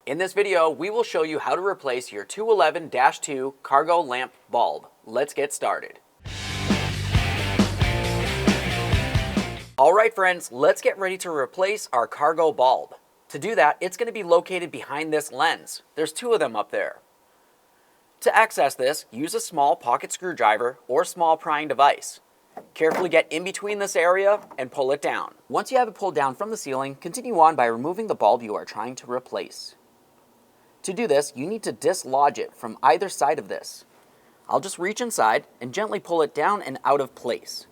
In this video, we will show you how to replace your 211-2 cargo lamp bulb. Let's get started. Alright friends, let's get ready to replace our cargo bulb. To do that, it's going to be located behind this lens. There's two of them up there. To access this, use a small pocket screwdriver or small prying device. Carefully get in between this area and pull it down. Once you have it pulled down from the ceiling, continue on by removing the bulb you are trying to replace. To do this, you need to dislodge it from either side of this. I'll just reach inside and gently pull it down and out of place.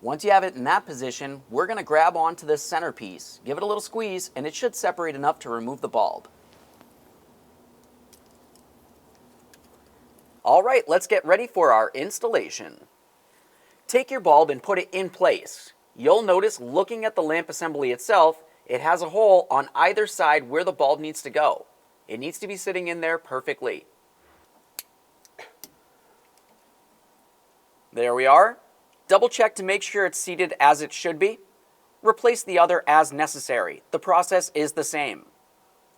Once you have it in that position, we're going to grab onto this centerpiece, give it a little squeeze, and it should separate enough to remove the bulb. Alright, let's get ready for our installation. Take your bulb and put it in place. You'll notice, looking at the lamp assembly itself, it has a hole on either side where the bulb needs to go. It needs to be sitting in there perfectly. There we are. Double check to make sure it's seated as it should be. Replace the other as necessary. The process is the same.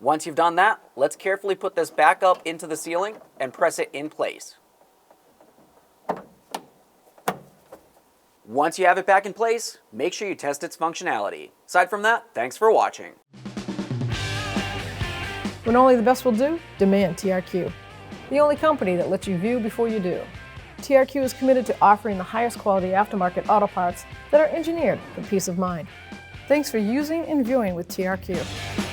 Once you've done that, let's carefully put this back up into the ceiling and press it in place. Once you have it back in place, make sure you test its functionality. Aside from that, thanks for watching. When only the best will do, demand TRQ. The only company that lets you view before you do. TRQ is committed to offering the highest quality aftermarket auto parts that are engineered for peace of mind. Thanks for using and viewing with TRQ.